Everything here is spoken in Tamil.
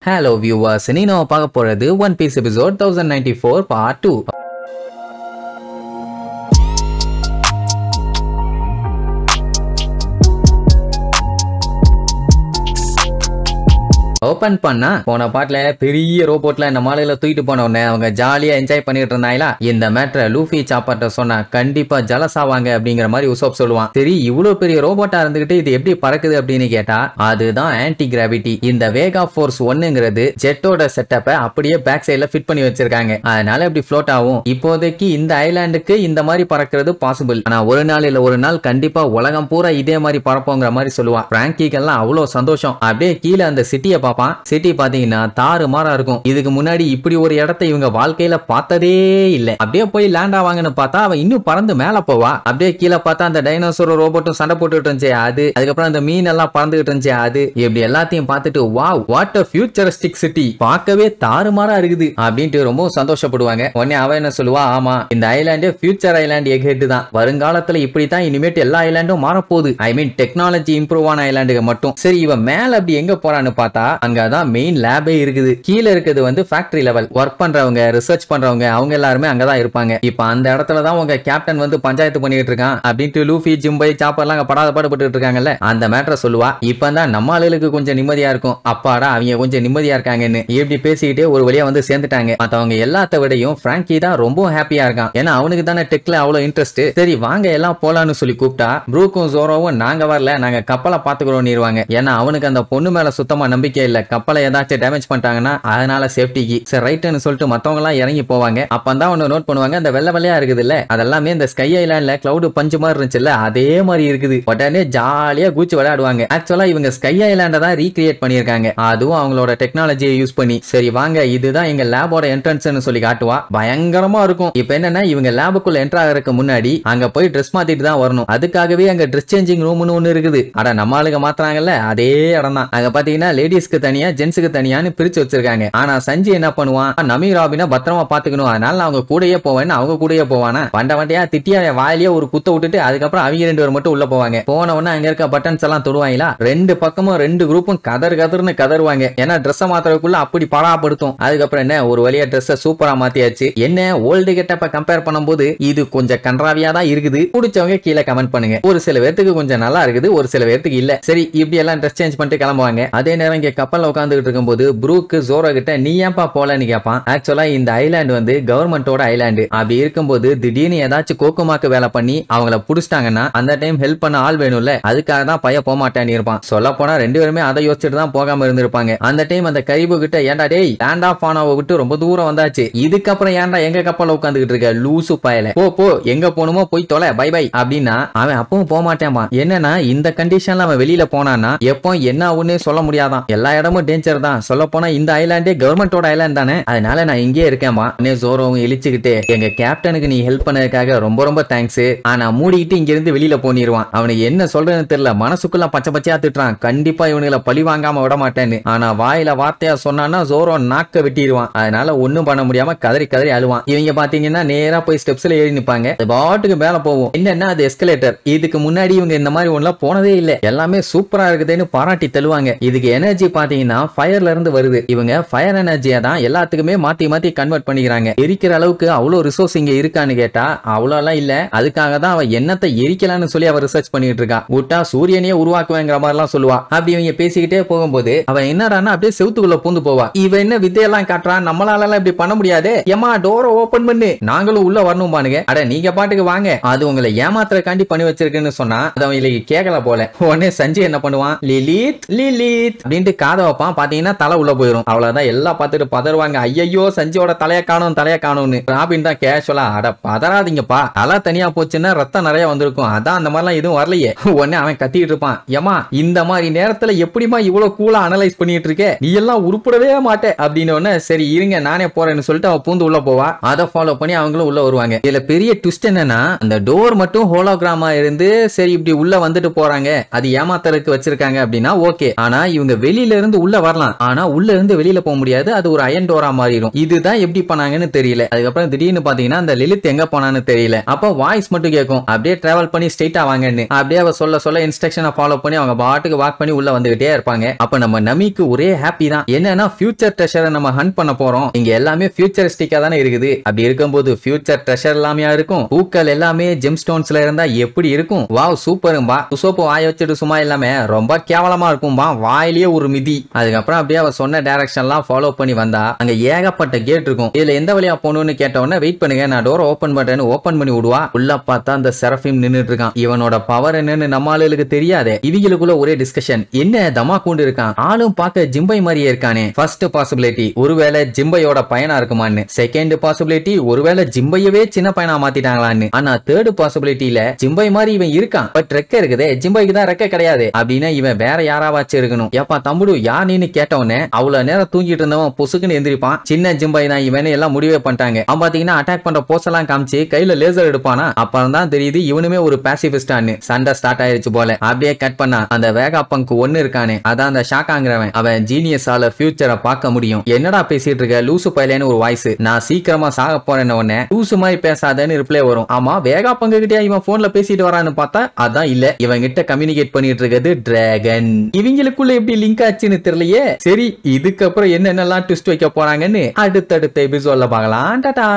Hello viewers, நீ நம்ம பார்க்க போறது One Piece episode 1094 part 2. Open பண்ணா போன பாட்டுல பெரிய ரோபோட்ல இந்த மாலையில தூக்கிட்டு போன உடனே அவங்க ஜாலியா என்ஜாய் பண்ணிட்டு இருந்தாங்களா. இந்த மேட்டரை லூஃபி சாப்பாட்ட சொன்னா கண்டிப்பா ஜலசாவாங்க அப்படிங்கிற மாதிரி உசோப் சொல்லுவான். சரி, இவ்வளவு பெரிய ரோபோட்டா இருந்துகிட்டு இது எப்படி பறக்குது அப்படின்னு கேட்டா அதுதான் ஆன்டி கிராவிட்டி. இந்த வேகா ஃபோர்ஸ் 1ங்கிறது ஜெட்டோட செட்டப்பை அப்படியே பேக் சைட்ல ஃபிட் பண்ணி வச்சிருக்காங்க. அதனால இப்படி ஃப்ளோட் ஆகும். இப்போதைக்கு இந்த ஐலாண்டுக்கு இந்த மாதிரி பறக்கிறது பாசிபிள். ஆனா ஒரு நாள் இல்ல ஒரு நாள் கண்டிப்பா உலகம் பூரா இதே மாதிரி பறப்போங்கிற மாதிரி சொல்லுவான். பிராங்கிக்கெல்லாம் அவ்வளவு சந்தோஷம். அப்படியே கீழே அந்த சிட்டியை சிட்டி பாத்தீங்கன்னா தாறு மாறா இருக்கும். இதுக்கு முன்னாடி இப்படி ஒரு இடத்தை இவங்க வாழ்க்கையில பார்த்ததே இல்ல. அப்படியே போய் லேண்ட் ஆவாங்கன்னு பார்த்தா அவன் இன்னும் பறந்து மேல போவா. அப்படியே கீழே பார்த்தா அந்த டைனோசர் ரோபோட்டும் சண்டை போட்டுட்டு இருந்துச்சு அது. அதுக்கப்புறம் அந்த மீன் எல்லாம் பறந்துகிட்டு இருந்துச்சு அது. இப்படி எல்லாத்தையும் பார்த்துட்டு wow what a futuristic city, பார்க்கவே தாறுமாறா இருக்குது அப்படின்ட்டு ரொம்ப சந்தோஷப்படுவாங்க. உடனே அவன் என்ன சொல்லுவா, ஆமா இந்த ஐலாண்டே ஃபியூச்சர் ஐலாண்ட் எக்ஹெட் தான். வருங்காலத்துல இப்படித்தான் இனிமேட்டு எல்லா ஐலாண்டும் மாறப்போகுது. ஐ மீன் டெக்னாலஜி இம்ப்ரூவ் ஆன ஐலாண்டுக்கு மட்டும். சரி, இவன் மேல அப்படி எங்க போறான்னு பார்த்தா அங்கதான் மெயின் லேபே இருக்குது. கீழே இருக்குது வந்து ஃபேக்டரி லெவல். ஒர்க் பண்றவங்க ரிசர்ச் பண்றவங்க அவங்க எல்லாருமே அங்கதான் இருப்பாங்க. இப்ப அந்த இடத்துல தான் உங்க கேப்டன் வந்து பஞ்சாயத்து பண்ணிட்டு இருக்கான் அப்படின்ட்டு லூஃபி ஜிம்பை சாப்பர்லாம் படாத பாடுபட்டு இருக்காங்கல்ல. அந்த மேட்டரை சொல்லுவா. இப்பதான் நம்ம ஆளுகளுக்கு கொஞ்சம் நிம்மதியா இருக்கும். அப்பாடா அவங்க கொஞ்சம் நிம்மதியா இருக்காங்கன்னு இப்படி பேசிக்கிட்டே ஒரு வழியா வந்து சேர்ந்துட்டாங்க. மத்தவங்க எல்லாத்த விடையும் பிராங்கி தான் ரொம்ப ஹாப்பியா இருக்கான். ஏன்னா அவனுக்கு தானே டெக்ல அவ்வளவு இன்ட்ரெஸ்ட். சரி வாங்க எல்லாம் போலான்னு சொல்லி கூப்பிட்டா ப்ரூக்கும் ஜோரோவும் நாங்க வரல, நாங்க கப்பலை பாத்துக்கிறோம். ஏன்னா அவனுக்கு அந்த பொண்ணு மேல சுத்தமா நம்பிக்கை இல்ல. கப்பலை ஏதாச்சும் டேமேஜ் பண்ணிட்டாங்கன்னா அதனால சேஃப்டிக்கு சரி ரைட்னு சொல்லிட்டு மத்தவங்க எல்லாம் இறங்கி போவாங்க. அப்பதான் ஒன்னு நோட் பண்ணுவாங்க, அந்த வெள்ளை வெள்ளையா இருக்குது இல்ல அதெல்லாமே இந்த ஸ்கை ஐலாண்ட்ல கிளவுட் பஞ்சு மாதிரி இருந்துச்சுல்ல அதே மாதிரி இருக்குது. உடனே ஜாலியா கூச்சு விளையாடுவாங்க. ஆக்சுவலா இவங்க ஸ்கை ஐலாண்ட தான் ரீகிரியேட் பண்ணிருக்காங்க, அதுவும் அவங்களோட டெக்னாலஜியை யூஸ் பண்ணி. சரி வாங்க இதுதான் எங்க லேபோட என்ட்ரன்ஸ்னு சொல்லி காட்டுவா. பயங்கரமா இருக்கும். இப்ப என்னன்னா இவங்க லேபுக்குள்ள என்டர் ஆகிறதுக்கு முன்னாடி அங்க போய் ட்ரெஸ் மாத்திட்டு தான் வரணும். அதுக்காகவே அங்க ட்ரெஸ் சேஞ்சிங் ரூம்னு ஒண்ணு இருக்குது. அட நம்ம ஆளுங்க மாத்துறாங்கல்ல அதே இடம் தான். அங்க பாத்தீங்கன்னா லேடிஸ்க்கு தனியா ஜென்ஸுக்கு தனியான்னு பிரிச்சு வச்சிருக்காங்க. ஆனா சஞ்சி என்ன பண்ணுவான், நமி ராபினா பத்திரமா பாத்துக்கணும் அதனால அவங்க கூடயே போவேன்னு அவங்க கூடயே போவானா. வண்ட வண்டியா திட்டியா வாயிலேயே ஒரு குத்த விட்டுட்டு அதுக்கப்புறம் அவங்க 2 பேர் மட்டும் உள்ள போவாங்க. போன உடனே அங்க இருக்க பட்டன்ஸ் எல்லாம் தொடுவாங்களா. ரெண்டு பக்கமும் 2 குரூப்பும் கதர்னு கதறுவாங்க. ஏன்னா ட்ரெஸ் மாத்துறதுக்குள்ள அப்படி படாப்படுத்தும். அதுக்கப்புறம் என்ன ஒரு வழியா ட்ரெஸ் சூப்பரா மாத்தியாச்சு. என்ன ஓல்டு கெட்டப்ப கம்பேர் பண்ணும்போது இது கொஞ்சம் கன்றாவியா தான் இருக்குது. பிடிச்சவங்க கீழே கமெண்ட் பண்ணுங்க. ஒரு சில பேருக்கு கொஞ்சம் நல்லா இருக்குது, ஒரு சில பேருக்கு இல்ல. சரி இப்படி எல்லாம் ட்ரெஸ் சேஞ்ச் பண்ணிட்டு கிளம்புவாங்க. அதே நேரம் இங்க கப்பல்ல உட்காந்துட்டு இருக்கும்போது ப்ரூக் ஜோரோ கிட்ட நீ ஏன்பா போலன்னு கேட்பான். ஆக்சுவலா இந்த ஐலாண்ட் வந்து கவர்மெண்டோட ஐலாண்டு. அப்படி இருக்கும்போது திடீர்னு ஏதாச்சும் கோக்குமாக்கு வேலை பண்ணி அவங்கள புடிச்சிட்டாங்கன்னா அந்த டைம் ஹெல்ப் பண்ண ஆள் வேணும்ல, அதுக்காக தான் பையன் போக மாட்டேன்னு இருப்பான். சொல்ல போனா 2 பேருமே அதை யோசிச்சுட்டு தான் போகாம இருந்திருப்பாங்க. அந்த டைம் அந்த கரிபு கிட்ட ஏன்டா டேய் லேண்ட் ஆஃப் ஆனாவை விட்டு ரொம்ப தூரம் வந்தாச்சு, இதுக்கப்புறம் ஏன்டா எங்க கப்பல்ல உட்காந்துக்கிட்டு இருக்க லூசு பயல, போ எங்க போகணுமோ போய் தொலை பை பை அப்படின்னா அவன் அப்பவும் போக மாட்டேன். என்னன்னா இந்த கண்டிஷன்ல அவன் வெளியில போனான்னா எப்போ என்ன ஆகுன்னு சொல்ல முடியாதான். எல்லா இடமும் டேஞ்சர் தான். சொல்ல போனா இந்த ஐலாண்டே கவர்மெண்டோட ஐலாண்ட் தானே, அதனால நான் இங்கே இருக்கேன்மா. ஜோரோவும் இழிச்சுக்கிட்டு எங்க கேப்டனுக்கு நீ ஹெல்ப் பண்ணதுக்காக ரொம்ப ரொம்ப தேங்க்ஸ், ஆனா மூடிக்கிட்டு இங்க இருந்து வெளியில போனிடுவான். அவனுக்கு என்ன சொல்றதுன்னு தெரியல, மனசுக்குள்ள பச்சை பச்சையா திட்டுறான். கண்டிப்பா இவனுங்களை பழி வாங்காம விட மாட்டேன்னு. ஆனா வாயில வார்த்தையா சொன்னான்னா ஜோரோ நாக்க வெட்டிடுவான். அதனால ஒண்ணும் பண்ண முடியாம கதறி கதறி அழுவான். இவங்க பாத்தீங்கன்னா நேரா போய் ஸ்டெப்ஸ்ல ஏறி நிப்பாங்க. பாட்டுக்கு மேல போவோம். என்னன்னா அது எஸ்கலேட்டர். இதுக்கு முன்னாடி இவங்க இந்த மாதிரி ஒண்ணு போனதே இல்ல. எல்லாமே சூப்பரா இருக்குதுன்னு பாராட்டி தள்ளுவாங்க. இதுக்கு எனர்ஜி பாத்தீங்கன்னா ஃபயர்ல இருந்து வருது. இவங்க ஃபயர் எனர்ஜியா தான் எல்லாத்துக்குமே மாத்தி மாத்தி கன்வெர்ட் பண்ணிக்கிறாங்க. எரிக்கிற அளவுக்கு அவ்வளவு ரிசோர்ஸ் இங்க இருக்கான்னு கேட்டா அவ்வளவுலாம் இல்ல. அதுக்காக தான் அவ என்னத்தை எரிக்கலான்னு சொல்லி அவ ரிசர்ச் பண்ணிட்டு இருக்கா. விட்டா சூரியனையே உருவாக்குவேங்கிற மாதிரி எல்லாம் சொல்லுவா. அப்படி இவங்க பேசிக்கிட்டே போகும்போது அவ என்னடான்னா அப்படியே செவுத்துக்குள்ள பூந்து போவா. இவ என்ன வித்தையெல்லாம் காட்டுறான், நம்மளால எல்லாம் இப்படி பண்ண முடியாது, ஏமா டோரை ஓபன் பண்ணு நாங்களும் உள்ள வரணும் பானுங்க. அட நீங்க பாட்டுக்கு வாங்க, அது உங்களை ஏமாத்துறக்காண்டி பண்ணி வச்சிருக்குன்னு சொன்னா அது அவங்களுக்கு கேட்கல போல. உடனே சஞ்சய் என்ன பண்ணுவான், லிலித் லிலித் அப்படின்ட்டு காதை வைப்பான். பாத்தீங்கன்னா தலை உள்ள போயிரும். அவ்வளவுதான் எல்லாம் பார்த்துட்டு பதறுவாங்க. ஐயோ சஞ்சியோட தலைய காணும்னு. ராபின் தான் கேஷுவலா அட பதறாதீங்கப்பா, தலை தனியா போச்சுன்னா ரத்தம் நிறைய வந்திருக்கும், அதான் அந்த மாதிரிலாம் எதுவும் வரலையே. உடனே அவன் கத்திட்டு இருப்பான், ஏமா இந்த மாதிரி நேரத்துல எப்படிமா இவ்வளவு கூலா அனலைஸ் பண்ணிட்டு இருக்க, நீ எல்லாம் உருப்படவே மாட்டே அப்படின்னு. சரி இருங்க நானே போறேன்னு சொல்லிட்டு அவன் பூந்து உள்ள போவா. அதை ஃபாலோ பண்ணி அவங்களும் உள்ள வருவாங்க. இதுல பெரிய ட்விஸ்ட் என்னன்னா அந்த டோர் மட்டும் ஹோலோகிராமா இருந்து சரி இப்படி உள்ள வந்துட்டு போறாங்க, அது ஏமாத்தறதுக்கு வச்சிருக்காங்க அப்படின்னா ஓகே. ஆனா இவங்க வெளியில இருந்து உள்ள வரலாம், ஆனா உள்ள இருந்து வெளியில போக முடியாது, அது ஒரு அயன் டோரா மாறிடும். இதுதான் எப்படி பண்ணாங்கன்னு தெரியல. அதுக்கப்புறம் திடீர்னு பாத்தீங்கன்னா அந்த லிலித் எங்க போனான்னு தெரியல. அப்ப வாய்ஸ் மட்டும் கேட்கும், அப்படியே டிராவல் பண்ணி ஸ்ட்ரைட்டா வாங்கன்னு. அப்படியே அவ சொல்ல சொல்ல இன்ஸ்ட்ரக்ஷனை ஃபாலோ பண்ணி அவங்க பாட்டுக்கு வாக் பண்ணி உள்ள வந்துகிட்டே இருப்பாங்க. அப்ப நம்ம நமிக்கு ஒரே ஹாப்பி தான். என்னன்னா ஃபியூச்சர் ட்ரெஷரை நம்ம ஹண்ட் பண்ண போறோம். இங்க எல்லாமே ஃபியூச்சரிஸ்டிக்கா தானே இருக்குது. அப்படி இருக்கும்போது ஃபியூச்சர் ட்ரெஷர் எல்லாமே இருக்கும். பூக்கள் எல்லாமே ஜெம் ஸ்டோன்ஸ்ல இருந்தா எப்படி இருக்கும்? வாவ் சூப்பரும்பா. உசோப்பு வாய வச்சுட்டு சும்மா இல்லாம ரொம்ப கேவலமா இருக்கும்பா, வாயிலேயே ஒரு மிதி. அதுக்கப்புறம் அப்படியே அவ சொன்ன டைரக்ஷன்லாம் ஃபாலோ பண்ணி வந்தா அங்க ஏகப்பட்ட கேட் இருக்கும். இதுல எந்த வழியா போகணும்னு கேட்ட உடனே வெயிட் பண்ணுங்க, நான் டோர் ஓபன் பண்றேன்னு ஓபன் பண்ணி விடுவா. உள்ள பார்த்தா அந்த செரஃபிம் நின்னுட்டு இருக்கான். இவனோட பவர் என்னன்னு நம்ம ஆளுகளுக்கு தெரியாதே. இவங்களுக்குள்ள ஒரே டிஸ்கஷன், என்ன தமா கூண்டு இருக்கான், ஆளும் பார்க்க ஜிம்பை மாதிரியே இருக்கானே. ஃபர்ஸ்ட் பாசிபிலிட்டி ஒருவேளை ஜிம்பையோட பையனா இருக்குமான்னு. செகண்ட் பாசிபிலிட்டி ஒருவேளை ஜிம்பையவே சின்ன பையனா மாத்திட்டாங்களான்னு. ஆனா தேர்ட் பாசிபிலிட்டியில ஜிம்பை மாதிரி இவன் இருக்கான், பட் ரெக்க இருக்குதே, ஜிம்பைக்கு தான் ரெக்க கிடையாது அப்படின்னா இவன் வேற யாராவாச்சும் இருக்கணும். ஏப்பா தம்புடு யார் நீன்னு கேட்டவனே அவ்வளவு நேரம் தூங்கிட்டு இருந்தவன் பொசுக்குன்னு எந்திரிப்பான். சின்ன ஜிம்பை தான் இவனே எல்லாம் முடிவே பண்ணிட்டாங்க. அவன் பாத்தீங்கன்னா அட்டாக் பண்ற போஸ் எல்லாம் காமிச்சு கையில லேசர் எடுப்பானா. அப்புறம் தான் தெரியுது இவனுமே ஒரு பாசிபிஸ்டான்னு. சண்டை ஸ்டார்ட் ஆயிருச்சு போல. அப்படியே கட் பண்ணா அந்த வேகா பங்க் ஒன்னு இருக்கானே, அதான் அந்த ஷாக்காங்கிறவன். அவன் ஜீனியஸால ஃபியூச்சரை பார்க்க முடியும். என்னடா பேசிட்டு இருக்க லூசு பையலேன்னு ஒரு வாய்ஸ். நான் சீக்கிரமா சாக போறேன்னு உடனே லூசு மாதிரி பேசாதேன்னு ரிப்ளை வரும். ஆமா வேகா பங்கு கிட்டே இவன் போன்ல பேசிட்டு வரான்னு பார்த்தா அதான் இல்ல, இவன் கிட்ட கம்யூனிகேட் பண்ணிட்டு இருக்கிறது டிராகன். இவங்களுக்குள்ள எப்படி லிங்க் ஆச்சுன்னு தெரியலையே. சரி இதுக்கப்புறம் என்னென்னலாம் ட்விஸ்ட் வைக்க போறாங்கன்னு அடுத்தடுத்த எபிசோட்ல பார்க்கலாம். டாடா.